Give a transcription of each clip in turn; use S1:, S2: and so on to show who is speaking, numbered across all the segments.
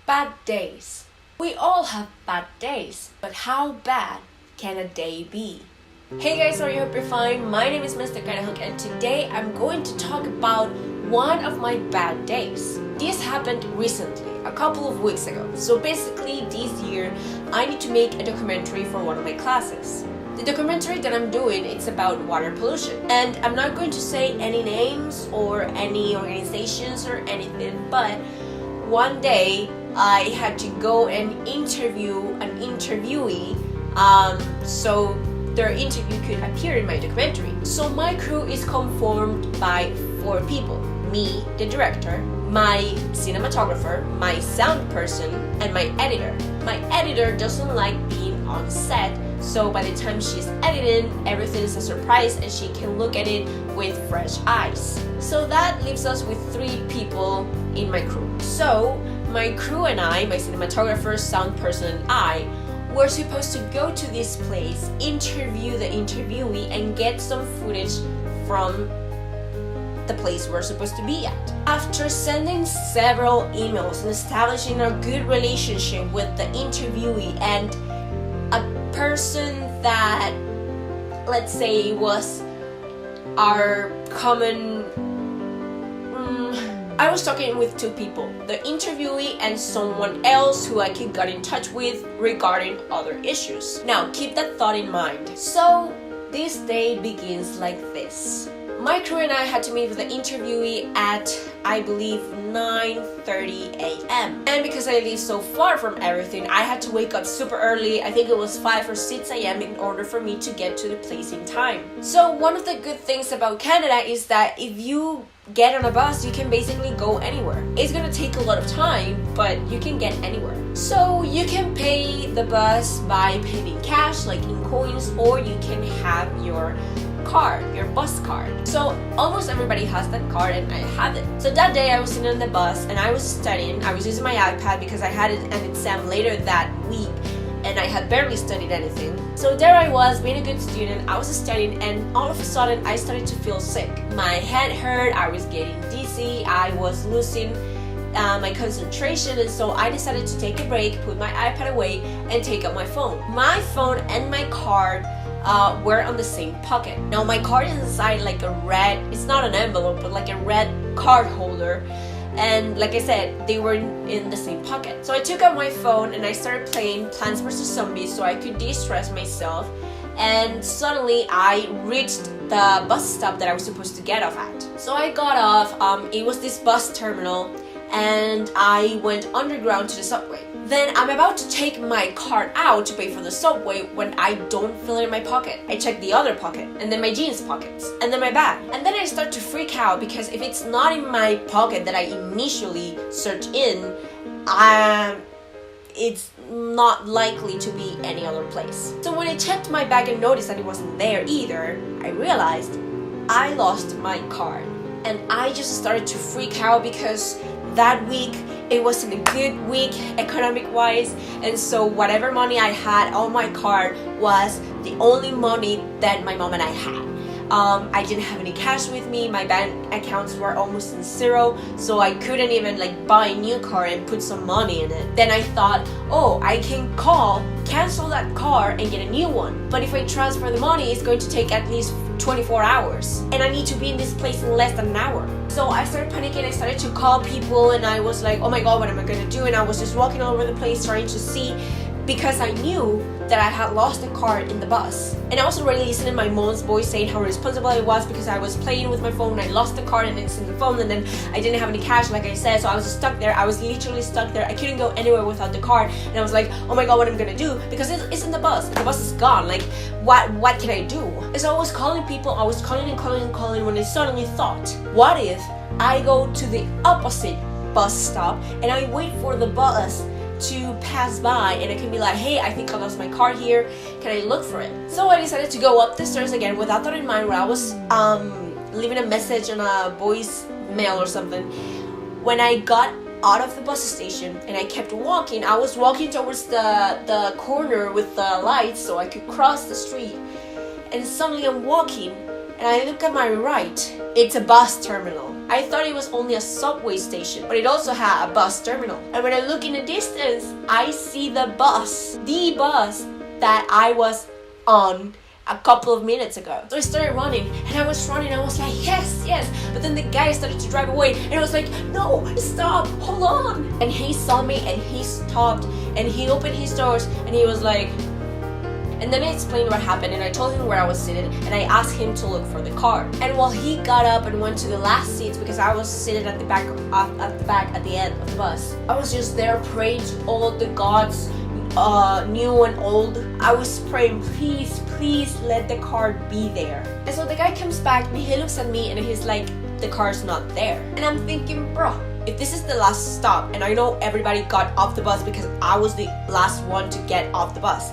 S1: Bad days. We all have bad days, but how bad can a day be? Hey guys, I hope you're fine. My name is Mindstuck Idajock and today I'm going to talk about one of my bad days. This happened recently, a couple of weeks ago. So basically this year I need to make a documentary for one of my classes. The documentary that I'm doing, it's about water pollution. And I'm not going to say any names or any organizations or anything, but one day I had to go and interview an interviewee so their interview could appear in my documentary. So my crew is conformed by 4 people. Me, the director, my cinematographer, my sound person, and my editor. My editor doesn't like being on set, so by the time she's editing, everything is a surprise and she can look at it with fresh eyes. So that leaves us with 3 people in my crew. So my crew and I, my cinematographer, sound person, and I, were supposed to go to this place, interview the interviewee, and get some footage from the place we're supposed to be at. After sending several emails and establishing a good relationship with the interviewee and a person that, let's say, was our common... I was talking with 2 people, the interviewee and someone else who I could get in touch with regarding other issues. Now, keep that thought in mind. So, this day begins like this. My crew and I had to meet with the interviewee at, I believe, 9:30 a.m. And because I live so far from everything, I had to wake up super early. I think it was 5 or 6 a.m. in order for me to get to the place in time. So one of the good things about Canada is that if you get on a bus, you can basically go anywhere. It's gonna take a lot of time, but you can get anywhere. So you can pay the bus by paying in cash, like in coins, or you can have your card, your bus card. So almost everybody has that card and I have it. So that day I was sitting on the bus and I was studying. I was using my iPad because I had an exam later that week and I had barely studied anything. So there I was, being a good student. I was studying and all of a sudden I started to feel sick. My head hurt, I was getting dizzy, I was losing my concentration, and so I decided to take a break, put my iPad away and take out my phone. My phone and my card were on the same pocket. Now my card is inside like a red, it's not an envelope, but like a red card holder. And like I said, they were in the same pocket. So I took out my phone and I started playing Plants vs. Zombies so I could de-stress myself. And suddenly I reached the bus stop that I was supposed to get off at. So I got off, it was this bus terminal, and I went underground to the subway. Then I'm about to take my card out to pay for the subway when I don't feel it in my pocket. I check the other pocket, and then my jeans pockets, and then my bag. And then I start to freak out because if it's not in my pocket that I initially searched in, it's not likely to be any other place. So when I checked my bag and noticed that it wasn't there either, I realized I lost my card. And I just started to freak out because that week it wasn't a good week economic wise, and so whatever money I had on my card was the only money that my mom and I had. I didn't have any cash with me, my bank accounts were almost in zero, so I couldn't even like buy a new card and put some money in it. Then I thought, oh, I can cancel that card and get a new one. But if I transfer the money, it's going to take at least 24 hours. And I need to be in this place in less than an hour. So I started panicking, I started to call people and I was like, oh my god, what am I gonna do? And I was just walking all over the place trying to see, because I knew that I had lost the card in the bus. And I was already listening to my mom's voice saying how responsible I was because I was playing with my phone, I lost the card and it's in the phone, and then I didn't have any cash like I said, so I was just stuck there. I was literally stuck there. I couldn't go anywhere without the card, and I was like, oh my god, what am I gonna do? Because it's in the bus. The bus is gone. Like, what can I do? And so I was calling people, I was calling and calling and calling when I suddenly thought, what if I go to the opposite bus stop and I wait for the bus to pass by and I can be like, hey, I think I lost my card here, can I look for it? So I decided to go up the stairs again without that in mind, where I was leaving a message on a voice mail or something. When I got out of the bus station and I kept walking, I was walking towards the corner with the lights so I could cross the street, and suddenly I'm walking and I look at my right, it's a bus terminal. I thought it was only a subway station, but it also had a bus terminal. And when I look in the distance, I see the bus that I was on a couple of minutes ago. So I started running, and I was like, yes. But then the guy started to drive away, and I was like, no, stop, hold on. And he saw me, and he stopped, and he opened his doors, and he was like, and then I explained what happened, and I told him where I was seated, and I asked him to look for the car. And while he got up and went to the last seats, because I was seated at the back at the end of the bus, I was just there praying to all the gods, new and old. I was praying, please let the car be there. And so the guy comes back, and he looks at me, and he's like, the car's not there. And I'm thinking, bro, if this is the last stop, and I know everybody got off the bus because I was the last one to get off the bus,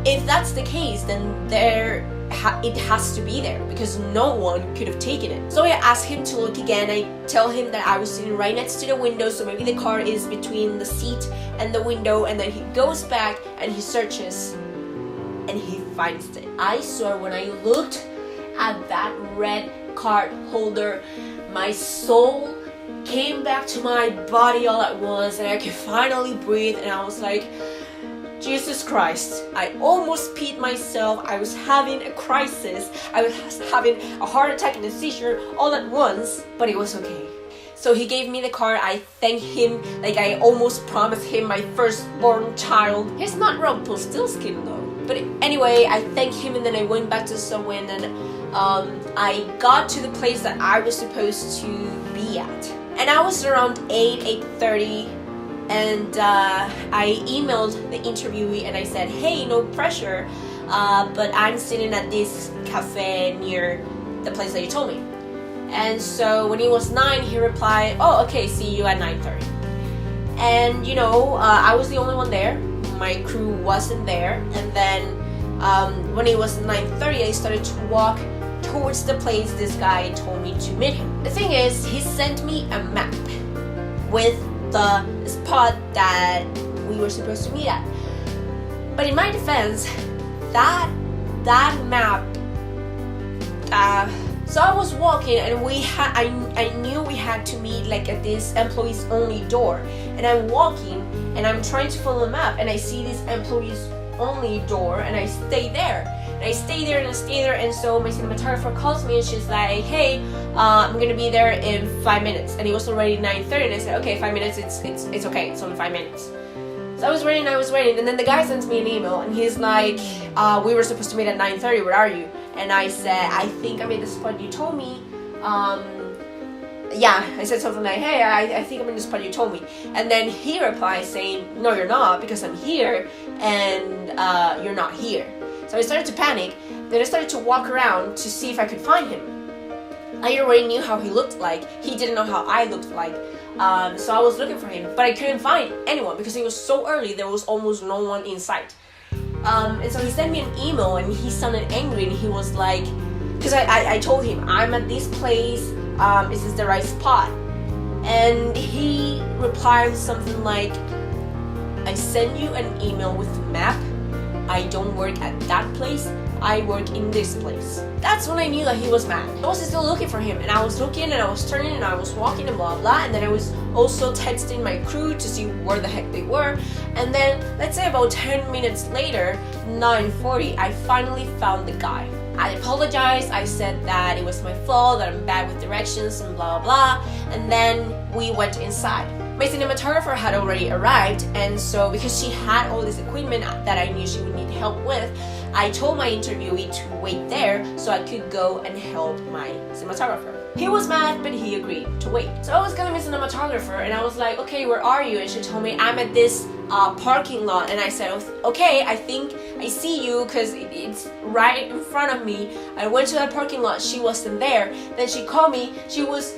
S1: if that's the case, then it has to be there, because no one could have taken it. So I asked him to look again. I tell him that I was sitting right next to the window, so maybe the car is between the seat and the window, and then he goes back and he searches and he finds it. I swear, when I looked at that red card holder, my soul came back to my body all at once, and I could finally breathe, and I was like, Jesus Christ, I almost peed myself. I was having a crisis. I was having a heart attack and a seizure all at once, but it was okay. So he gave me the car. I thanked him like I almost promised him my firstborn child. He's not Rumpelstiltskin though. But anyway, I thanked him, and then I went back to the subway, and then I got to the place that I was supposed to be at. And I was around 8:30. And I emailed the interviewee, and I said, hey, no pressure, but I'm sitting at this cafe near the place that you told me. And so when it was 9, he replied, oh, okay, see you at 9:30. And I was the only one there. My crew wasn't there. And then when it was 9:30, I started to walk towards the place this guy told me to meet him. The thing is, he sent me a map with the spot that we were supposed to meet at. But in my defense, that map, so I was walking, and I knew we had to meet like at this employees only door, and I'm walking and I'm trying to follow the map, and I see this employees only door, and I stay there. And I stay there, and so my cinematographer calls me, and she's like, hey, I'm gonna be there in 5 minutes. And it was already 9:30, and I said, okay, 5 minutes, it's okay, it's only 5 minutes. So I was waiting, and then the guy sends me an email, and he's like, we were supposed to meet at 9:30, where are you? And I said, I think I'm in the spot you told me. I said something like, hey, I think I'm in the spot you told me. And then he replies saying, no, you're not, because I'm here, and you're not here. So I started to panic. Then I started to walk around to see if I could find him. I already knew how he looked like. He didn't know how I looked like. So I was looking for him, but I couldn't find anyone because it was so early. There was almost no one in sight. And so he sent me an email, and he sounded angry, and he was like, because I told him, I'm at this place, is this the right spot? And he replied something like, I sent you an email with the map. I don't work at that place, I work in this place. That's when I knew that he was mad. I was still looking for him, and I was looking, and I was turning, and I was walking, and blah blah, and then I was also texting my crew to see where the heck they were. And then, let's say about 10 minutes later, 9:40, I finally found the guy. I apologized, I said that it was my fault, that I'm bad with directions, and blah blah, and then we went inside. My cinematographer had already arrived, and so because she had all this equipment that I knew she would need help with, I told my interviewee to wait there so I could go and help my cinematographer. He was mad, but he agreed to wait. So I was calling my cinematographer, and I was like, okay, where are you? And she told me, I'm at this parking lot. And I said, okay, I think I see you because it's right in front of me. I went to that parking lot, she wasn't there. Then she called me, she was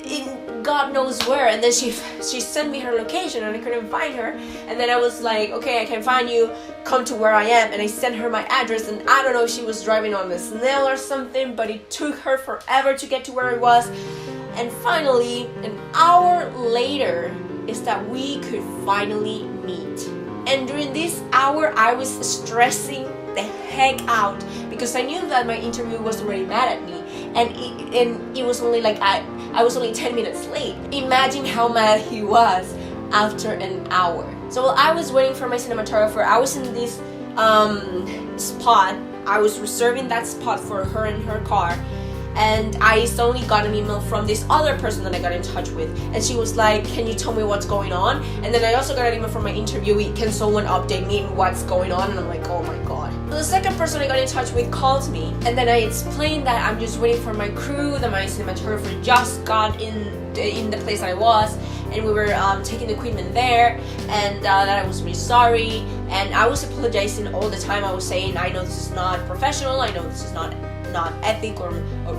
S1: in God knows where, and then she sent me her location, and I couldn't find her. And then I was like, okay, I can find you, come to where I am. And I sent her my address, and I don't know if she was driving on a snail or something, but it took her forever to get to where I was. And finally, an hour later, is that we could finally meet. And during this hour, I was stressing the heck out because I knew that my interview was already mad at me, and it was only like I I was only 10 minutes late. Imagine how mad he was after an hour. So while I was waiting for my cinematographer, I was in this spot. I was reserving that spot for her in her car, and I suddenly got an email from this other person that I got in touch with, and she was like, can you tell me what's going on? And then I also got an email from my interviewee, can someone update me on what's going on? And I'm like, oh my god. So the second person I got in touch with called me, and then I explained that I'm just waiting for my crew, that my cinematographer just got in the place I was, and we were taking the equipment there, and that I was really sorry, and I was apologizing all the time. I was saying, I know this is not professional, I know this is not ethic or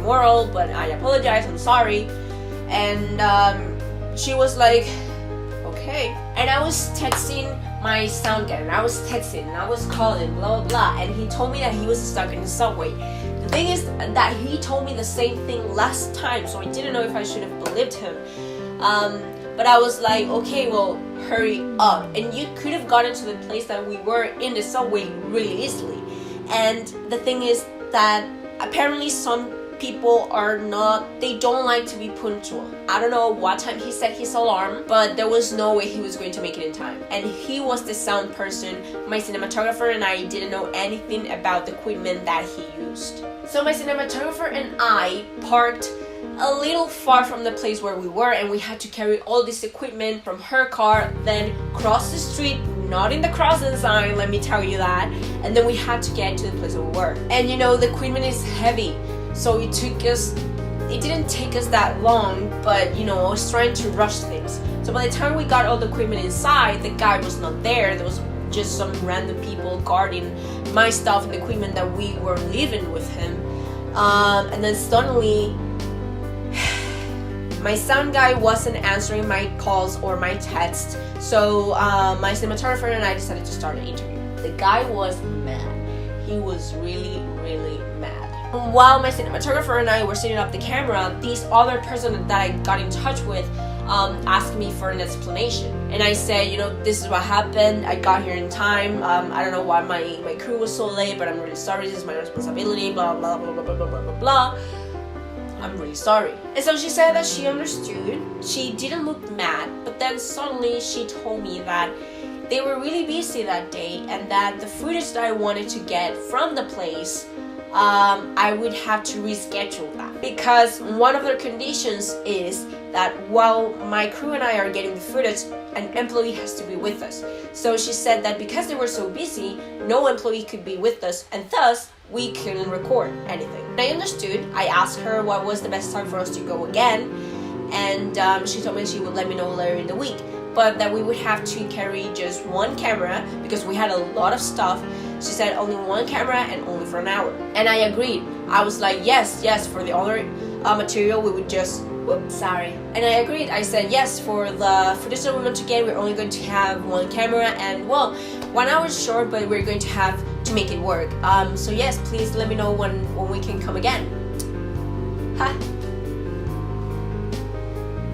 S1: moral, but I apologize, I'm sorry. And she was like, okay. And I was texting my sound guy, and I was texting, and I was calling, blah blah blah, and he told me that he was stuck in the subway. The thing is that he told me the same thing last time, so I didn't know if I should have believed him. But I was like, okay, well, hurry up. And you could have gotten to the place that we were in the subway really easily. And the thing is that apparently some people they don't like to be punctual. I don't know what time he set his alarm, but there was no way he was going to make it in time. And he was the sound person. My cinematographer and I didn't know anything about the equipment that he used. So my cinematographer and I parked a little far from the place where we were, and we had to carry all this equipment from her car, then cross the street, not in the crossing sign, let me tell you that, and then we had to get to the place where we were. And the equipment is heavy, so it didn't take us that long, but I was trying to rush things. So by the time we got all the equipment inside, the guy was not there. There was just some random people guarding my stuff and the equipment that we were leaving with him. And then suddenly my sound guy wasn't answering my calls or my texts, so my cinematographer and I decided to start an interview. The guy was mad. He was really, really mad. While my cinematographer and I were setting up the camera, this other person that I got in touch with asked me for an explanation. And I said, this is what happened. I got here in time. I don't know why my crew was so late, but I'm really sorry. This is my responsibility, blah, blah, blah, blah, blah, blah, blah, blah, blah. I'm really sorry. And so she said that she understood. She didn't look mad, but then suddenly she told me that they were really busy that day, and that the footage that I wanted to get from the place, I would have to reschedule that, because one of their conditions is that while my crew and I are getting the footage, an employee has to be with us. So she said that because they were so busy, no employee could be with us, and thus we couldn't record anything. And I understood. I asked her what was the best time for us to go again, and she told me she would let me know later in the week, but that we would have to carry just one camera because we had a lot of stuff. She said only one camera and only for an hour. And I agreed. I was like, yes, for the other material we would just, sorry. And I agreed. I said, yes, for the footage that we want to get, we're only going to have one camera, and 1 hour is short, but we're going to have to make it work. So yes, please let me know when we can come again.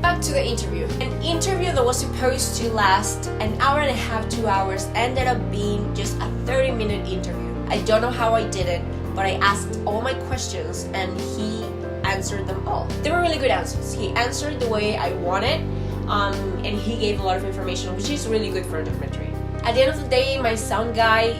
S1: Back to the interview. An interview that was supposed to last an hour and a half, 2 hours, ended up being just a 30-minute interview. I don't know how I did it, but I asked all my questions and he answered them all. They were really good answers. He answered the way I wanted, and he gave a lot of information, which is really good for a documentary. At the end of the day, my sound guy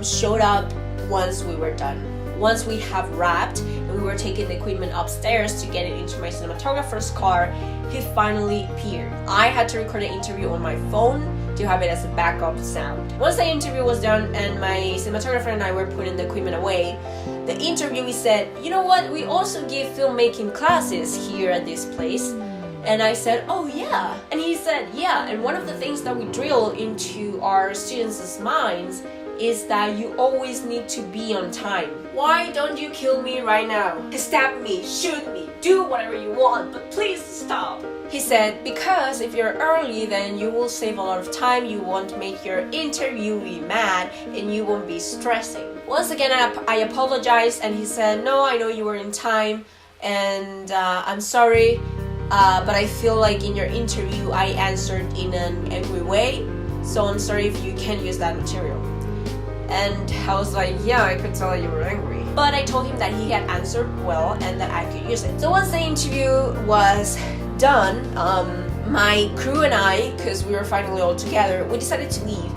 S1: showed up once we were done. Once we have wrapped and we were taking the equipment upstairs to get it into my cinematographer's car, he finally appeared. I had to record an interview on my phone to have it as a backup sound. Once the interview was done and my cinematographer and I were putting the equipment away, the interviewee said, you know what, we also give filmmaking classes here at this place. And I said, oh yeah. And he said, yeah, and one of the things that we drill into our students' minds is that you always need to be on time. Why don't you kill me right now? Stab me, shoot me, do whatever you want, but please stop. He said, because if you're early, then you will save a lot of time, you won't make your interviewee mad, and you won't be stressing. Once again, I apologized, and he said, no, I know you were in time, and I'm sorry, but I feel like in your interview I answered in an angry way, so I'm sorry if you can't use that material. And I was like, yeah, I could tell that you were angry. But I told him that he had answered well and that I could use it. So once the interview was done, my crew and I, because we were finally all together, we decided to leave.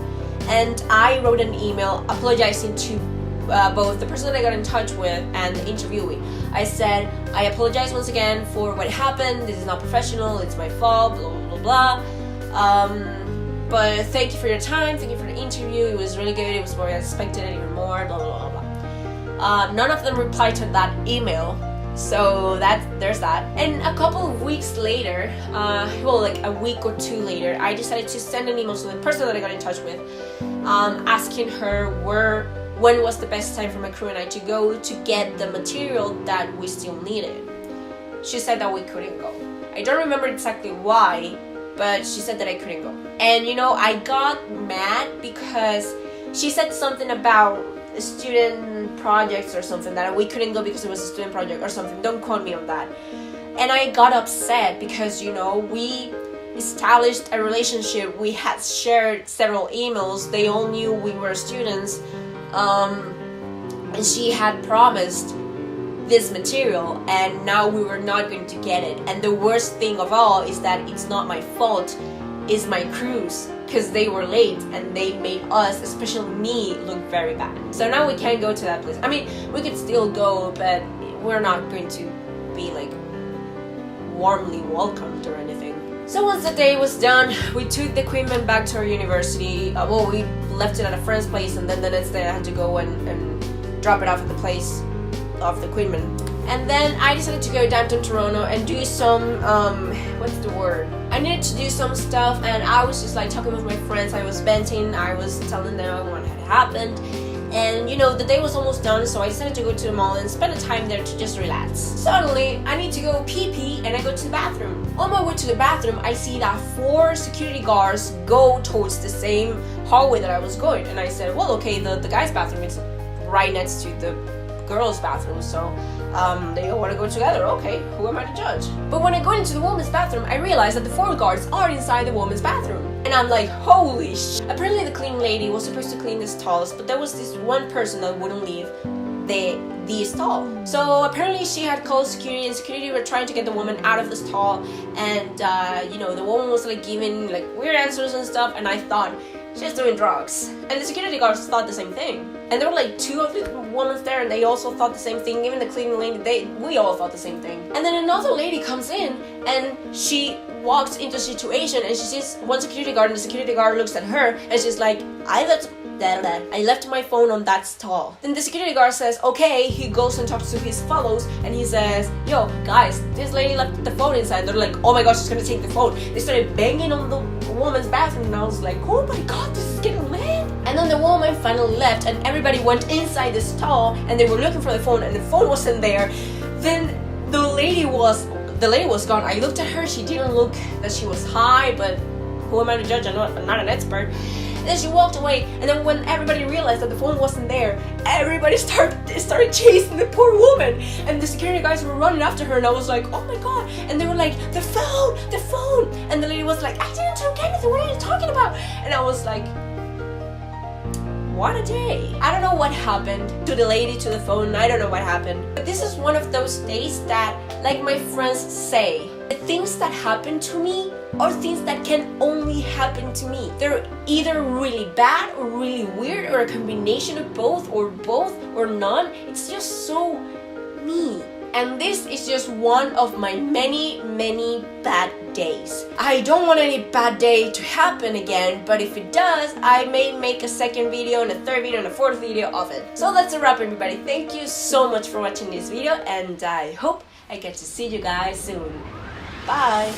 S1: And I wrote an email apologizing to both the person that I got in touch with and the interviewee. I said, I apologize once again for what happened. This is not professional. It's my fault. Blah blah blah blah. But thank you for your time. Thank you for the interview. It was really good. It was more than I expected, even more. Blah blah blah blah. None of them replied to that email. So there's that. And a couple of weeks later, like a week or two later, I decided to send an email to the person that I got in touch with, asking her when was the best time for my crew and I to go to get the material that we still needed. She said that we couldn't go. I don't remember exactly why, but she said that I couldn't go. And I got mad because she said something about student projects or something, that we couldn't go because it was a student project or something. Don't quote me on that. And I got upset because we established a relationship. We had shared several emails. They all knew we were students, and she had promised this material, and now we were not going to get it. And the worst thing of all is that it's not my fault, it's my crew's, because they were late and they made us, especially me, look very bad. So now we can't go to that place. I mean, we could still go, but we're not going to be like warmly welcomed or anything. So once the day was done, we took the equipment back to our university. We left it at a friend's place, and then the next day I had to go and drop it off at the place of the equipment. And then I decided to go downtown Toronto and do some, I needed to do some stuff, and I was just like talking with my friends. I was venting, I was telling them what had happened. And the day was almost done, so I decided to go to the mall and spend the time there to just relax. Suddenly, I need to go pee-pee, and I go to the bathroom. On my way to the bathroom, I see that 4 security guards go towards the same hallway that I was going. And I said, well, okay, the guy's bathroom is right next to the girls' bathroom, so they all want to go together. Okay, who am I to judge? But when I go into the woman's bathroom, I realize that the 4 guards are inside the woman's bathroom. And I'm like, holy sh! Apparently the cleaning lady was supposed to clean the stalls, but there was this one person that wouldn't leave the stall. So apparently she had called security, and security were trying to get the woman out of the stall. And the woman was like giving like weird answers and stuff, and I thought, she's doing drugs. And the security guards thought the same thing. And there were like 2 of the women there, and they also thought the same thing. Even the cleaning lady, we all thought the same thing. And then another lady comes in, and she walks into the situation, and she sees one security guard, and the security guard looks at her, and she's like, I left my phone on that stall. Then the security guard says, okay. He goes and talks to his fellows, and he says, yo, guys, this lady left the phone inside. And they're like, oh my gosh, she's gonna take the phone. They started banging on the woman's bathroom, and I was like, oh my god, this is getting mad. And then the woman finally left, and everybody went inside the stall, and they were looking for the phone, and the phone wasn't there. Then the lady was gone. I looked at her. She didn't look that she was high, but who am I to judge? I'm not an expert. And then she walked away, and then when everybody realized that the phone wasn't there, everybody started chasing the poor woman, and the security guys were running after her, and I was like, oh my god. And they were like, the phone. And the lady was like, I didn't take anything, what are you talking about? And I was like, what a day. I don't know what happened to the lady, to the phone. I don't know what happened. But this is one of those days that, like my friends say, the things that happen to me are things that can only happen to me. They're either really bad or really weird, or a combination of both or none. It's just so me. And this is just one of my many, many bad days. I don't want any bad day to happen again, but if it does, I may make a second video and a third video and a fourth video of it. So that's a wrap, everybody. Thank you so much for watching this video, and I hope I get to see you guys soon. Bye!